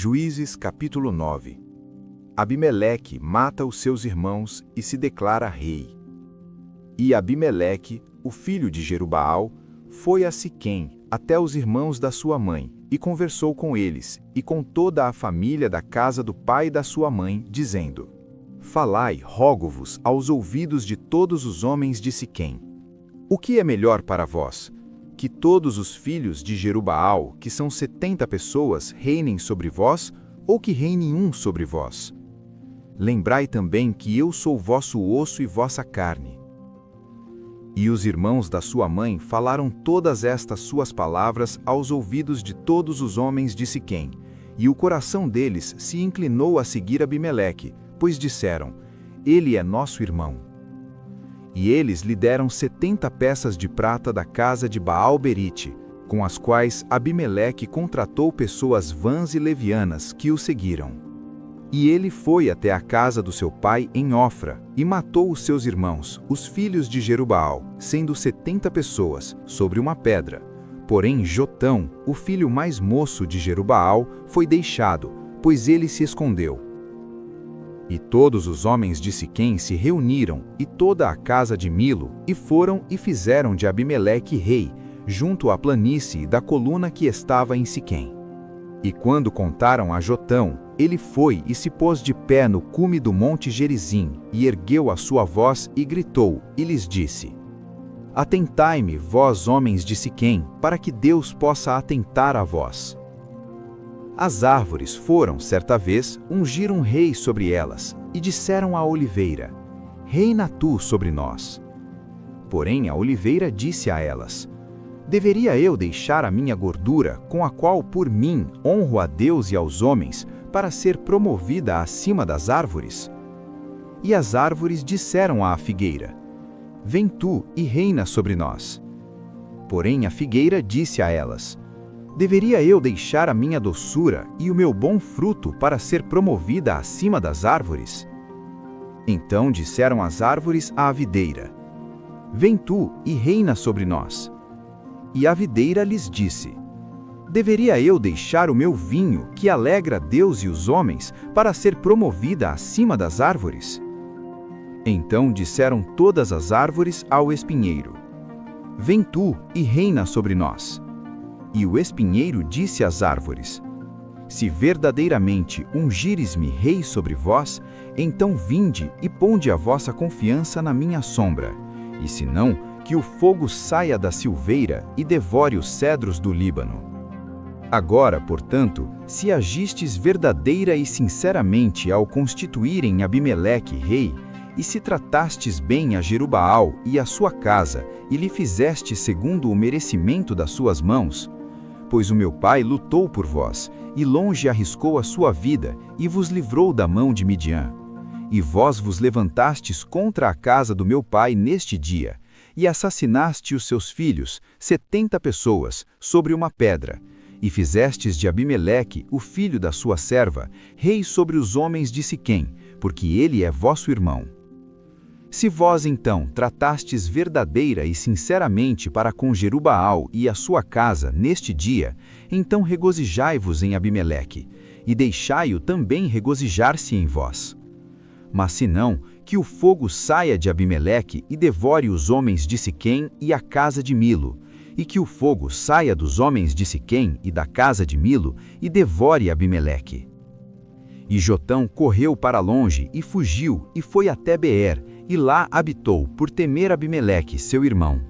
Juízes capítulo 9. Abimeleque mata os seus irmãos e se declara rei. E Abimeleque, o filho de Jerubaal, foi a Siquém até os irmãos da sua mãe, e conversou com eles, e com toda a família da casa do pai da sua mãe, dizendo: Falai, rogo-vos, aos ouvidos de todos os homens de Siquém. O que é melhor para vós? Que todos os filhos de Jerubaal, que são 70 pessoas, reinem sobre vós, ou que reine um sobre vós? Lembrai também que eu sou vosso osso e vossa carne. E os irmãos da sua mãe falaram todas estas suas palavras aos ouvidos de todos os homens de Siquém, e o coração deles se inclinou a seguir Abimeleque, pois disseram: Ele é nosso irmão. E eles lhe deram 70 peças de prata da casa de Baal-Berite, com as quais Abimeleque contratou pessoas vãs e levianas que o seguiram. E ele foi até a casa do seu pai em Ofra, e matou os seus irmãos, os filhos de Jerubaal, sendo 70 pessoas, sobre uma pedra. Porém Jotão, o filho mais moço de Jerubaal, foi deixado, pois ele se escondeu. E todos os homens de Siquém se reuniram, e toda a casa de Milo, e foram e fizeram de Abimeleque rei, junto à planície da coluna que estava em Siquém. E quando contaram a Jotão, ele foi e se pôs de pé no cume do monte Gerizim, e ergueu a sua voz e gritou, e lhes disse: Atentai-me, vós homens de Siquém, para que Deus possa atentar a vós. As árvores foram, certa vez, ungir um rei sobre elas, e disseram à oliveira: Reina tu sobre nós. Porém a oliveira disse a elas: Deveria eu deixar a minha gordura, com a qual por mim honro a Deus e aos homens, para ser promovida acima das árvores? E as árvores disseram à figueira: Vem tu e reina sobre nós. Porém a figueira disse a elas: Deveria eu deixar a minha doçura e o meu bom fruto para ser promovida acima das árvores? Então disseram as árvores à videira: Vem tu e reina sobre nós. E a videira lhes disse: Deveria eu deixar o meu vinho, que alegra Deus e os homens, para ser promovida acima das árvores? Então disseram todas as árvores ao espinheiro: Vem tu e reina sobre nós. E o espinheiro disse às árvores: Se verdadeiramente ungires-me rei sobre vós, então vinde e ponde a vossa confiança na minha sombra, e se não, que o fogo saia da silveira e devore os cedros do Líbano. Agora, portanto, se agistes verdadeira e sinceramente ao constituírem Abimeleque rei, e se tratastes bem a Jerubaal e a sua casa, e lhe fizeste segundo o merecimento das suas mãos, pois o meu pai lutou por vós, e longe arriscou a sua vida, e vos livrou da mão de Midian. E vós vos levantastes contra a casa do meu pai neste dia, e assassinaste os seus filhos, 70 pessoas, sobre uma pedra, e fizestes de Abimeleque, o filho da sua serva, rei sobre os homens de Siquém, porque ele é vosso irmão. Se vós então tratastes verdadeira e sinceramente para com Jerubaal e a sua casa neste dia, então regozijai-vos em Abimeleque, e deixai-o também regozijar-se em vós. Mas se não, que o fogo saia de Abimeleque e devore os homens de Siquém e a casa de Milo, e que o fogo saia dos homens de Siquém e da casa de Milo e devore Abimeleque. E Jotão correu para longe e fugiu e foi até Beer, e lá habitou por temer Abimeleque, seu irmão.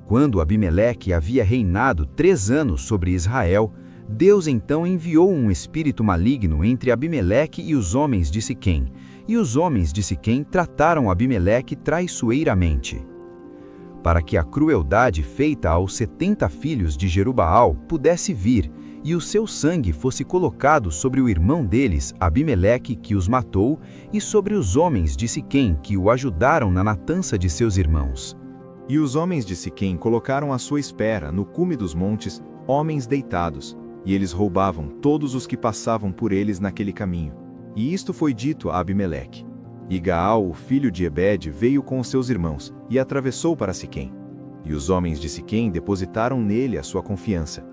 Quando Abimeleque havia reinado 3 anos sobre Israel, Deus então enviou um espírito maligno entre Abimeleque e os homens de Siquém, e os homens de Siquém trataram Abimeleque traiçoeiramente. Para que a crueldade feita aos 70 filhos de Jerubaal pudesse vir, e o seu sangue fosse colocado sobre o irmão deles, Abimeleque, que os matou, e sobre os homens de Siquém, que o ajudaram na matança de seus irmãos. E os homens de Siquém colocaram à sua espera, no cume dos montes, homens deitados, e eles roubavam todos os que passavam por eles naquele caminho. E isto foi dito a Abimeleque. E Gaal, o filho de Ebed, veio com os seus irmãos, e atravessou para Siquém. E os homens de Siquém depositaram nele a sua confiança.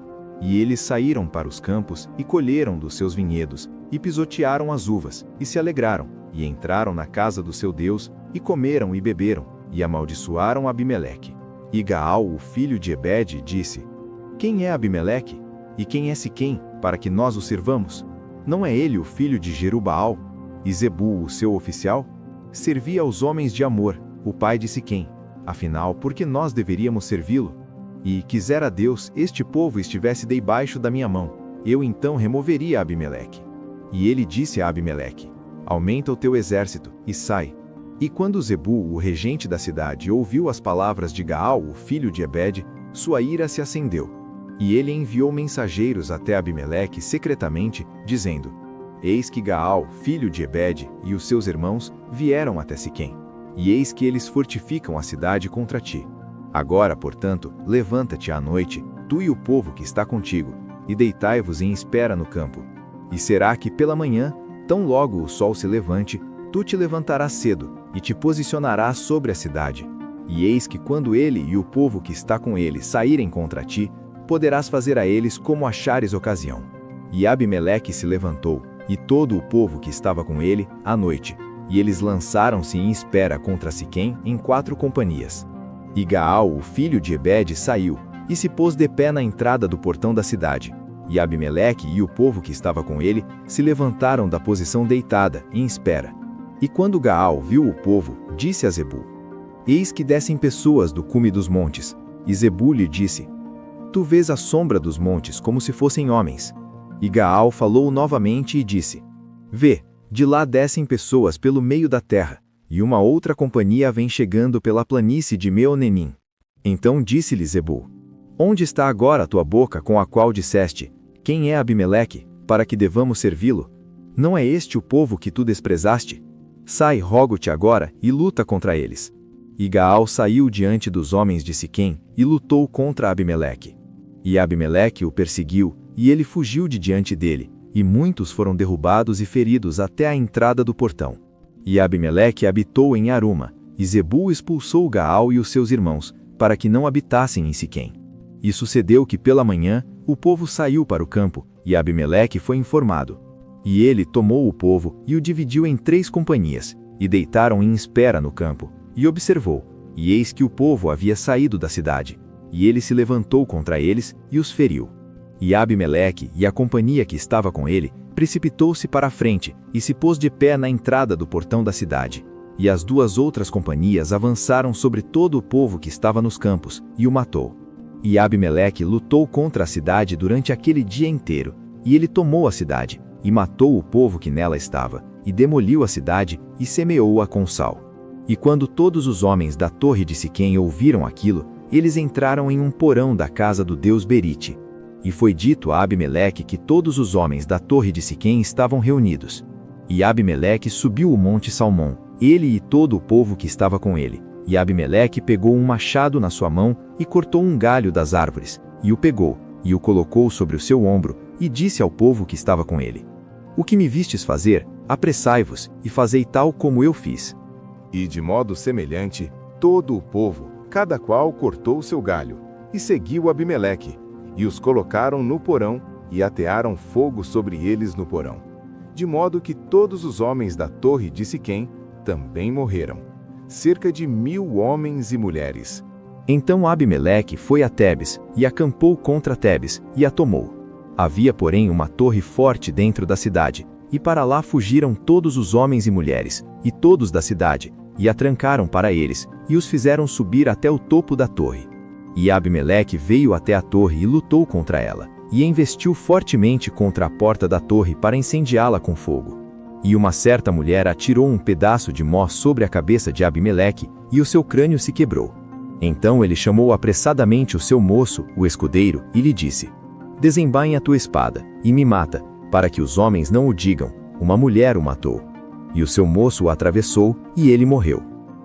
E eles saíram para os campos e colheram dos seus vinhedos, e pisotearam as uvas, e se alegraram, e entraram na casa do seu Deus, e comeram e beberam, e amaldiçoaram Abimeleque. E Gaal, o filho de Ebede, disse: Quem é Abimeleque? E quem é Siquém, para que nós o sirvamos? Não é ele o filho de Jerubaal? E Zebul, o seu oficial? Servia aos homens de Amor, o pai de Siquém. Afinal, por que nós deveríamos servi-lo? E quisera Deus este povo estivesse debaixo da minha mão, eu então removeria Abimeleque. E ele disse a Abimeleque: Aumenta o teu exército, e sai. E quando Zebul, o regente da cidade, ouviu as palavras de Gaal, o filho de Ebede, sua ira se acendeu. E ele enviou mensageiros até Abimeleque secretamente, dizendo: Eis que Gaal, filho de Ebede, e os seus irmãos vieram até Siquém. E eis que eles fortificam a cidade contra ti. Agora, portanto, levanta-te à noite, tu e o povo que está contigo, e deitai-vos em espera no campo. E será que pela manhã, tão logo o sol se levante, tu te levantarás cedo, e te posicionarás sobre a cidade. E eis que quando ele e o povo que está com ele saírem contra ti, poderás fazer a eles como achares ocasião. E Abimeleque se levantou, e todo o povo que estava com ele, à noite, e eles lançaram-se em espera contra Siquém em 4 companhias. E Gaal, o filho de Ebede, saiu, e se pôs de pé na entrada do portão da cidade. E Abimeleque e o povo que estava com ele se levantaram da posição deitada, em espera. E quando Gaal viu o povo, disse a Zebul: Eis que descem pessoas do cume dos montes. E Zebul lhe disse: Tu vês a sombra dos montes como se fossem homens. E Gaal falou novamente e disse: Vê, de lá descem pessoas pelo meio da terra, e uma outra companhia vem chegando pela planície de Meonenim. Então disse-lhe Zebul: Onde está agora a tua boca com a qual disseste: Quem é Abimeleque, para que devamos servi-lo? Não é este o povo que tu desprezaste? Sai, rogo-te agora, e luta contra eles. E Gaal saiu diante dos homens de Siquém, e lutou contra Abimeleque. E Abimeleque o perseguiu, e ele fugiu de diante dele, e muitos foram derrubados e feridos até a entrada do portão. E Abimeleque habitou em Aruma, e Zebul expulsou Gaal e os seus irmãos, para que não habitassem em Siquém. E sucedeu que pela manhã, o povo saiu para o campo, e Abimeleque foi informado. E ele tomou o povo, e o dividiu em 3 companhias, e deitaram em espera no campo, e observou, e eis que o povo havia saído da cidade. E ele se levantou contra eles, e os feriu. E Abimeleque e a companhia que estava com ele, precipitou-se para a frente, e se pôs de pé na entrada do portão da cidade. E as 2 outras companhias avançaram sobre todo o povo que estava nos campos, e o matou. E Abimeleque lutou contra a cidade durante aquele dia inteiro, e ele tomou a cidade, e matou o povo que nela estava, e demoliu a cidade, e semeou-a com sal. E quando todos os homens da torre de Siquém ouviram aquilo, eles entraram em um porão da casa do deus Berite. E foi dito a Abimeleque que todos os homens da torre de Siquém estavam reunidos. E Abimeleque subiu o monte Salmão, ele e todo o povo que estava com ele. E Abimeleque pegou um machado na sua mão e cortou um galho das árvores, e o pegou, e o colocou sobre o seu ombro, e disse ao povo que estava com ele: O que me vistes fazer, apressai-vos, e fazei tal como eu fiz. E de modo semelhante, todo o povo, cada qual cortou o seu galho, e seguiu Abimeleque, e os colocaram no porão, e atearam fogo sobre eles no porão. De modo que todos os homens da torre de Siquém também morreram, cerca de 1000 homens e mulheres. Então Abimeleque foi a Tebes, e acampou contra Tebes, e a tomou. Havia, porém, uma torre forte dentro da cidade, e para lá fugiram todos os homens e mulheres, e todos da cidade, e a trancaram para eles, e os fizeram subir até o topo da torre. E Abimeleque veio até a torre e lutou contra ela, e investiu fortemente contra a porta da torre para incendiá-la com fogo. E uma certa mulher atirou um pedaço de mó sobre a cabeça de Abimeleque, e o seu crânio se quebrou. Então ele chamou apressadamente o seu moço, o escudeiro, e lhe disse: Desembainha a tua espada, e me mata, para que os homens não o digam, uma mulher o matou. E o seu moço o atravessou, e ele morreu.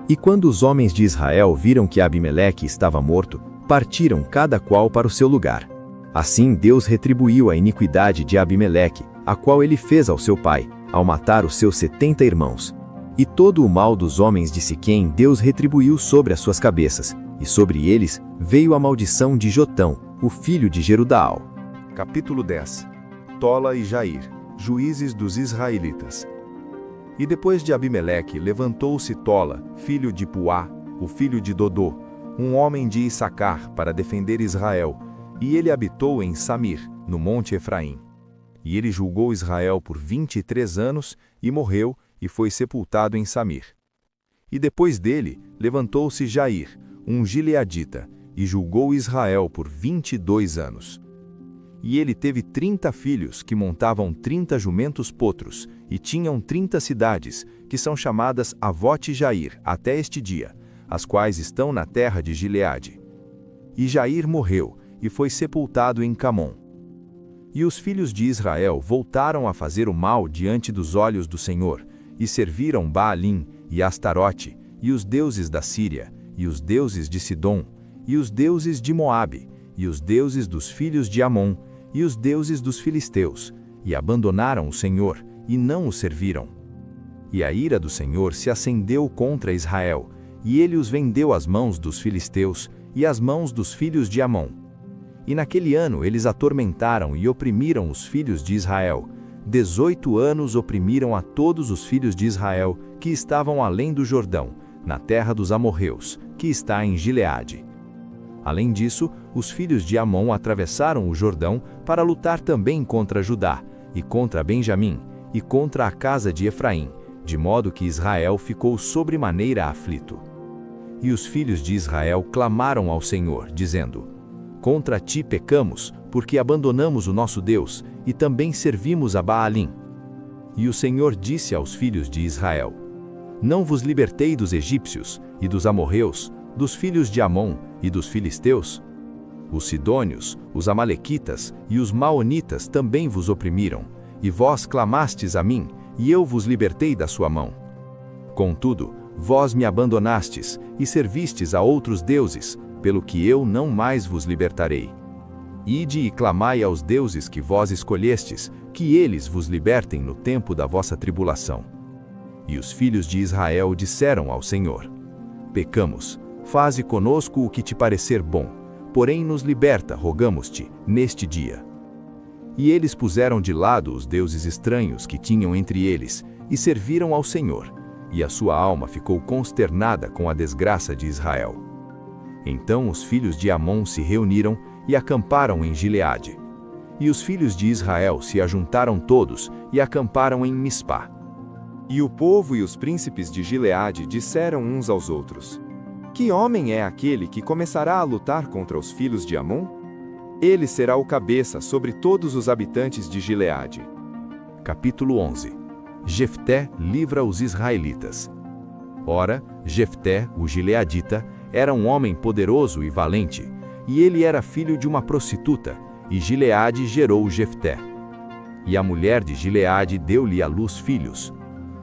E quando os homens de Israel viram que Abimeleque estava morto, partiram cada qual para o seu lugar. Assim Deus retribuiu a iniquidade de Abimeleque, a qual ele fez ao seu pai, ao matar os seus 70 irmãos. E todo o mal dos homens de Siquém Deus retribuiu sobre as suas cabeças, e sobre eles veio a maldição de Jotão, o filho de Jerudaal. Capítulo 10. Tola e Jair, juízes dos israelitas. E depois de Abimeleque, levantou-se Tola, filho de Puá, o filho de Dodô, um homem de Issacar, para defender Israel, e ele habitou em Samir, no monte Efraim. E ele julgou Israel por 23 anos, e morreu, e foi sepultado em Samir. E depois dele, levantou-se Jair, um gileadita, e julgou Israel por 22 anos. E ele teve 30 filhos, que montavam 30 jumentos potros, e tinham 30 cidades, que são chamadas Avote Jair, até este dia, as quais estão na terra de Gileade. E Jair morreu, e foi sepultado em Camom. E os filhos de Israel voltaram a fazer o mal diante dos olhos do Senhor, e serviram Baalim, e Astarote, e os deuses da Síria, e os deuses de Sidom, e os deuses de Moabe, e os deuses dos filhos de Amon, e os deuses dos filisteus, e abandonaram o Senhor, e não o serviram. E a ira do Senhor se acendeu contra Israel, e ele os vendeu às mãos dos filisteus, e às mãos dos filhos de Amon. E naquele ano eles atormentaram e oprimiram os filhos de Israel. 18 anos oprimiram a todos os filhos de Israel, que estavam além do Jordão, na terra dos amorreus, que está em Gileade. Além disso, os filhos de Amon atravessaram o Jordão para lutar também contra Judá, e contra Benjamim, e contra a casa de Efraim, de modo que Israel ficou sobremaneira aflito. E os filhos de Israel clamaram ao Senhor, dizendo: Contra ti pecamos, porque abandonamos o nosso Deus, e também servimos a Baalim. E o Senhor disse aos filhos de Israel: Não vos libertei dos egípcios, e dos amorreus, dos filhos de Amon, e dos filisteus? Os sidônios, os amalequitas e os maonitas também vos oprimiram, e vós clamastes a mim, e eu vos libertei da sua mão. Contudo, vós me abandonastes, e servistes a outros deuses, pelo que eu não mais vos libertarei. Ide e clamai aos deuses que vós escolhestes, que eles vos libertem no tempo da vossa tribulação. E os filhos de Israel disseram ao Senhor: Pecamos, faze conosco o que te parecer bom, porém nos liberta, rogamos-te, neste dia. E eles puseram de lado os deuses estranhos que tinham entre eles, e serviram ao Senhor, e a sua alma ficou consternada com a desgraça de Israel. Então os filhos de Amon se reuniram e acamparam em Gileade. E os filhos de Israel se ajuntaram todos e acamparam em Mispá. E o povo e os príncipes de Gileade disseram uns aos outros: Que homem é aquele que começará a lutar contra os filhos de Amon? Ele será o cabeça sobre todos os habitantes de Gileade. Capítulo 11. Jefté livra os israelitas. Ora, Jefté, o gileadita, era um homem poderoso e valente, e ele era filho de uma prostituta, e Gileade gerou Jefté. E a mulher de Gileade deu-lhe à luz filhos.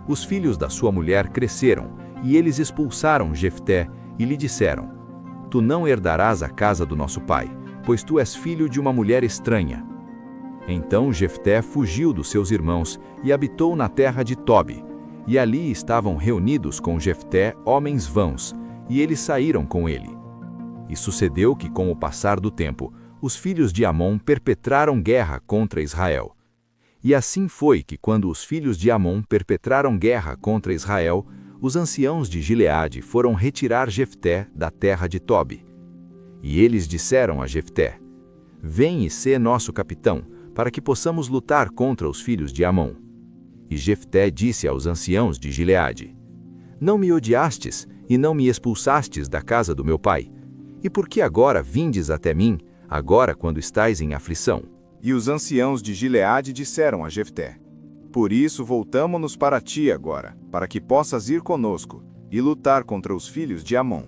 Os filhos da sua mulher cresceram, e eles expulsaram Jefté, e lhe disseram: Tu não herdarás a casa do nosso pai, pois tu és filho de uma mulher estranha. Então Jefté fugiu dos seus irmãos e habitou na terra de Tobi, e ali estavam reunidos com Jefté homens vãos, e eles saíram com ele. E sucedeu que, com o passar do tempo, os filhos de Amon perpetraram guerra contra Israel. E assim foi que, quando os filhos de Amon perpetraram guerra contra Israel, os anciãos de Gileade foram retirar Jefté da terra de Tobi. E eles disseram a Jefté: Vem e sê nosso capitão, para que possamos lutar contra os filhos de Amon. E Jefté disse aos anciãos de Gileade: Não me odiastes, e não me expulsastes da casa do meu pai? E por que agora vindes até mim, agora quando estais em aflição? E os anciãos de Gileade disseram a Jefté: Por isso voltamo-nos para ti agora, para que possas ir conosco, e lutar contra os filhos de Amon,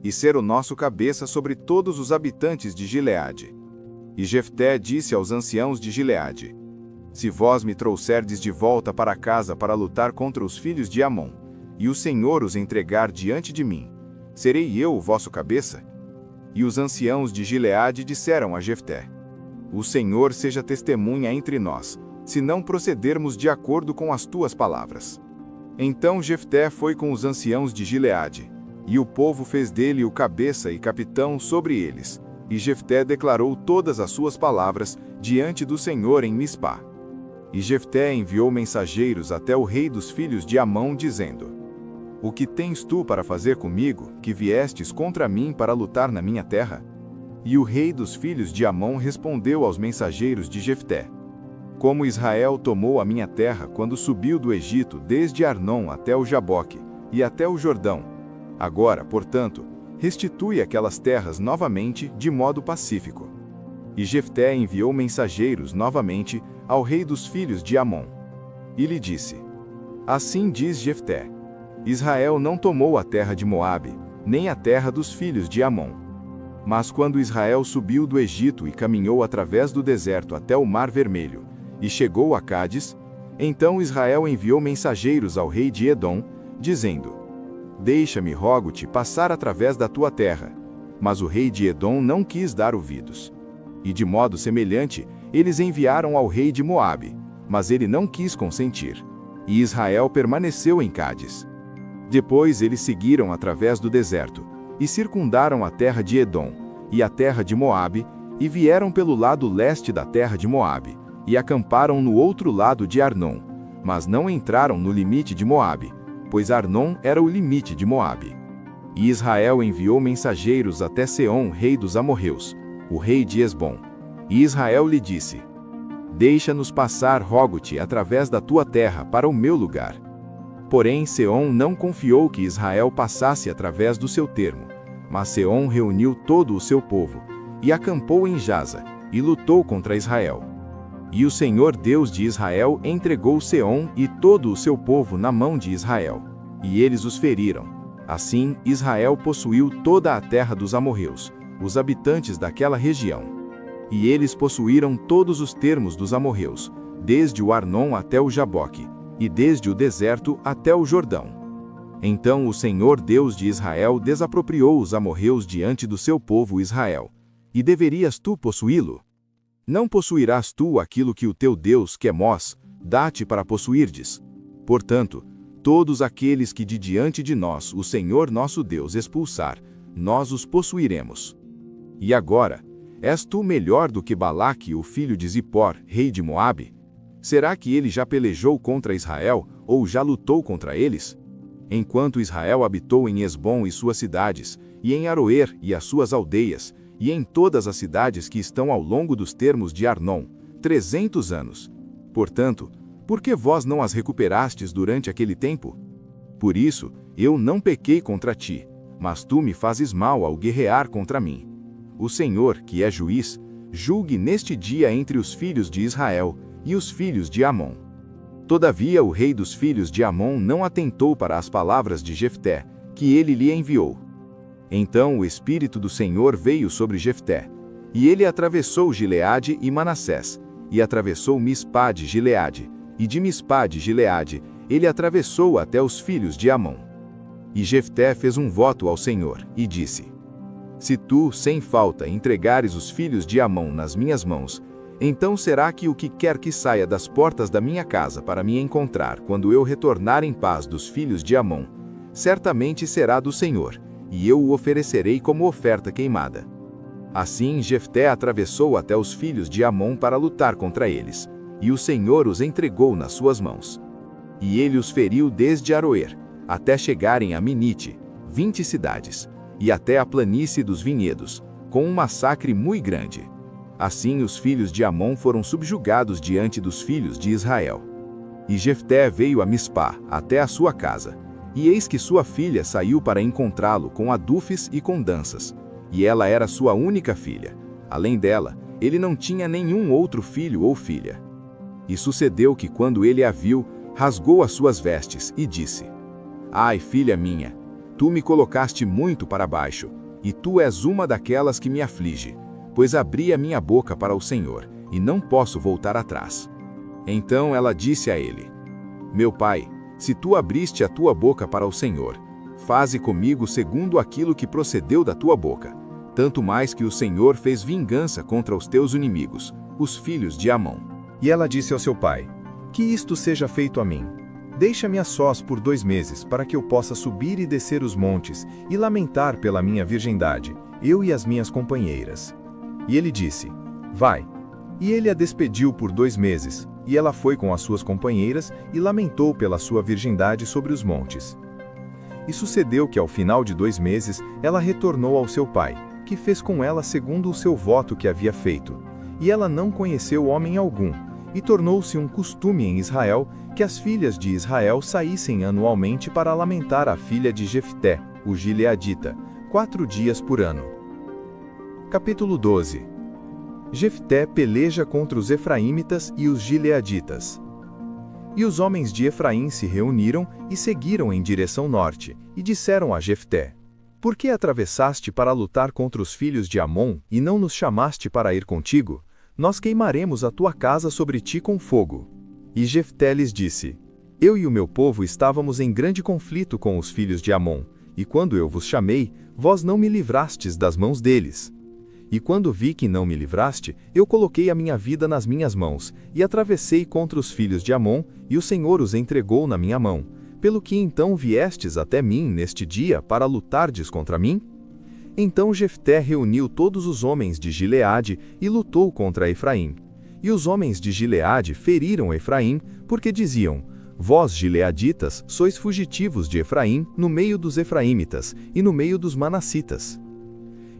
e ser o nosso cabeça sobre todos os habitantes de Gileade. E Jefté disse aos anciãos de Gileade: Se vós me trouxerdes de volta para casa para lutar contra os filhos de Amon, e o Senhor os entregar diante de mim, serei eu o vosso cabeça? E os anciãos de Gileade disseram a Jefté: O Senhor seja testemunha entre nós, se não procedermos de acordo com as tuas palavras. Então Jefté foi com os anciãos de Gileade, e o povo fez dele o cabeça e capitão sobre eles, E Jefté declarou todas as suas palavras diante do Senhor em Mispá. E Jefté enviou mensageiros até o rei dos filhos de Amon, dizendo: O que tens tu para fazer comigo, que viestes contra mim para lutar na minha terra? E o rei dos filhos de Amon respondeu aos mensageiros de Jefté: Como Israel tomou a minha terra quando subiu do Egito desde Arnon até o Jaboque e até o Jordão, agora, portanto, restitui aquelas terras novamente de modo pacífico. E Jefté enviou mensageiros novamente ao rei dos filhos de Amon. E lhe disse: Assim diz Jefté: Israel não tomou a terra de Moabe, nem a terra dos filhos de Amon. Mas quando Israel subiu do Egito e caminhou através do deserto até o Mar Vermelho, e chegou a Cádiz, então Israel enviou mensageiros ao rei de Edom, dizendo: Deixa-me, rogo-te, passar através da tua terra. Mas o rei de Edom não quis dar ouvidos. E de modo semelhante, eles enviaram ao rei de Moabe, mas ele não quis consentir. E Israel permaneceu em Cádiz. Depois eles seguiram através do deserto, e circundaram a terra de Edom, e a terra de Moabe, e vieram pelo lado leste da terra de Moabe, e acamparam no outro lado de Arnon, mas não entraram no limite de Moabe, pois Arnon era o limite de Moabe. E Israel enviou mensageiros até Seom, rei dos amorreus, o rei de Esbom. E Israel lhe disse: Deixa-nos passar, rogo-te, através da tua terra para o meu lugar. Porém Seom não confiou que Israel passasse através do seu termo, mas Seom reuniu todo o seu povo, e acampou em Jaza, e lutou contra Israel. E o Senhor Deus de Israel entregou Seom e todo o seu povo na mão de Israel, e eles os feriram. Assim Israel possuiu toda a terra dos amorreus, os habitantes daquela região. E eles possuíram todos os termos dos amorreus, desde o Arnon até o Jaboque, e desde o deserto até o Jordão. Então o Senhor Deus de Israel desapropriou os amorreus diante do seu povo Israel. E deverias tu possuí-lo? Não possuirás tu aquilo que o teu Deus, Quemós, dá-te para possuirdes. Portanto, todos aqueles que de diante de nós o Senhor nosso Deus expulsar, nós os possuiremos. E agora, és tu melhor do que Balaque, o filho de Zippor, rei de Moabe? Será que ele já pelejou contra Israel, ou já lutou contra eles? Enquanto Israel habitou em Esbom e suas cidades, e em Aroer e as suas aldeias, e em todas as cidades que estão ao longo dos termos de Arnon, 300 anos. Portanto, por que vós não as recuperastes durante aquele tempo? Por isso, eu não pequei contra ti, mas tu me fazes mal ao guerrear contra mim. O Senhor, que é juiz, julgue neste dia entre os filhos de Israel e os filhos de Amon. Todavia o rei dos filhos de Amon não atentou para as palavras de Jefté, que ele lhe enviou. Então o Espírito do Senhor veio sobre Jefté, e ele atravessou Gileade e Manassés, e atravessou Mispá de Gileade, e de Mispá de Gileade ele atravessou até os filhos de Amon. E Jefté fez um voto ao Senhor, e disse: Se tu, sem falta, entregares os filhos de Amon nas minhas mãos, então será que o que quer que saia das portas da minha casa para me encontrar quando eu retornar em paz dos filhos de Amon, certamente será do Senhor, e eu o oferecerei como oferta queimada. Assim Jefté atravessou até os filhos de Amon para lutar contra eles, e o Senhor os entregou nas suas mãos. E ele os feriu desde Aroer, até chegarem a Minite, 20 cidades, e até a planície dos vinhedos, com um massacre muito grande. Assim os filhos de Amon foram subjugados diante dos filhos de Israel. E Jefté veio a Mispá, até a sua casa, e eis que sua filha saiu para encontrá-lo com adufes e com danças, e ela era sua única filha. Além dela, ele não tinha nenhum outro filho ou filha. E sucedeu que quando ele a viu, rasgou as suas vestes e disse: Ai, filha minha, tu me colocaste muito para baixo, e tu és uma daquelas que me aflige, pois abri a minha boca para o Senhor, e não posso voltar atrás. Então ela disse a ele: Meu pai, se tu abriste a tua boca para o Senhor, faze comigo segundo aquilo que procedeu da tua boca, tanto mais que o Senhor fez vingança contra os teus inimigos, os filhos de Amon. E ela disse ao seu pai: Que isto seja feito a mim. Deixa-me a sós por 2 meses, para que eu possa subir e descer os montes, e lamentar pela minha virgindade, eu e as minhas companheiras. E ele disse, vai. E ele a despediu por 2 meses, e ela foi com as suas companheiras e lamentou pela sua virgindade sobre os montes. E sucedeu que ao final de 2 meses, ela retornou ao seu pai, que fez com ela segundo o seu voto que havia feito. E ela não conheceu homem algum, e tornou-se um costume em Israel que as filhas de Israel saíssem anualmente para lamentar a filha de Jefté, o gileadita, 4 dias por ano. Capítulo 12. Jefté peleja contra os efraímitas e os gileaditas. E os homens de Efraim se reuniram e seguiram em direção norte, e disseram a Jefté, por que atravessaste para lutar contra os filhos de Amon e não nos chamaste para ir contigo? Nós queimaremos a tua casa sobre ti com fogo. E Jefté lhes disse, eu e o meu povo estávamos em grande conflito com os filhos de Amon, e quando eu vos chamei, vós não me livrastes das mãos deles. E quando vi que não me livraste, eu coloquei a minha vida nas minhas mãos, e atravessei contra os filhos de Amon, e o Senhor os entregou na minha mão. Pelo que então viestes até mim neste dia para lutardes contra mim? Então Jefté reuniu todos os homens de Gileade e lutou contra Efraim. E os homens de Gileade feriram Efraim, porque diziam, vós, gileaditas, sois fugitivos de Efraim no meio dos efraímitas e no meio dos manassitas.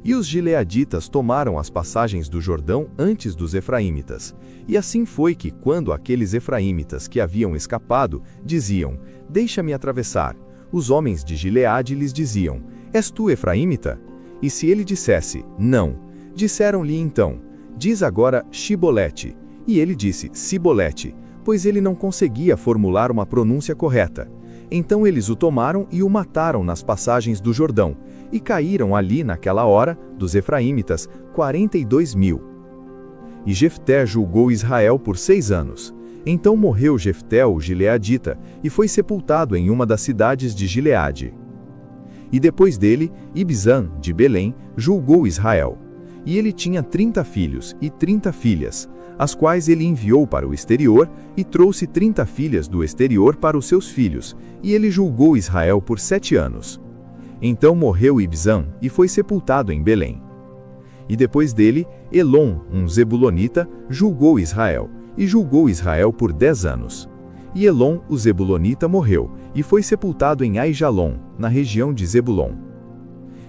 E os gileaditas tomaram as passagens do Jordão antes dos efraímitas. E assim foi que, quando aqueles efraímitas que haviam escapado diziam, deixa-me atravessar, os homens de Gileade lhes diziam, és tu efraímita? E se ele dissesse, não, disseram-lhe então, diz agora Shibolete. E ele disse, Sibolete, pois ele não conseguia formular uma pronúncia correta. Então eles o tomaram e o mataram nas passagens do Jordão, e caíram ali naquela hora, dos efraímitas, 42.000. E Jefté julgou Israel por 6 anos. Então morreu Jefté o gileadita, e foi sepultado em uma das cidades de Gileade. E depois dele, Ibzan, de Belém, julgou Israel. E ele tinha 30 filhos e 30 filhas, as quais ele enviou para o exterior, e trouxe 30 filhas do exterior para os seus filhos, e ele julgou Israel por 7 anos. Então morreu Ibzan, e foi sepultado em Belém. E depois dele, Elon, um zebulonita, julgou Israel, e julgou Israel por 10 anos. E Elon, o zebulonita, morreu, e foi sepultado em Aijalon, na região de Zebulon.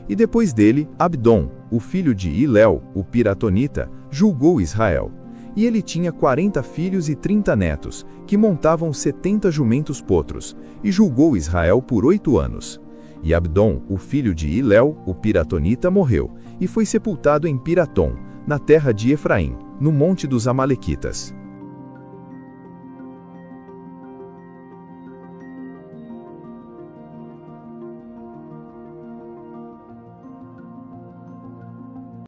E depois dele, Abdon, o filho de Iléu, o piratonita, julgou Israel. E ele tinha 40 filhos e 30 netos, que montavam 70 jumentos potros, e julgou Israel por 8 anos. E Abdon, o filho de Iléu, o piratonita, morreu, e foi sepultado em Piratom, na terra de Efraim, no monte dos Amalequitas.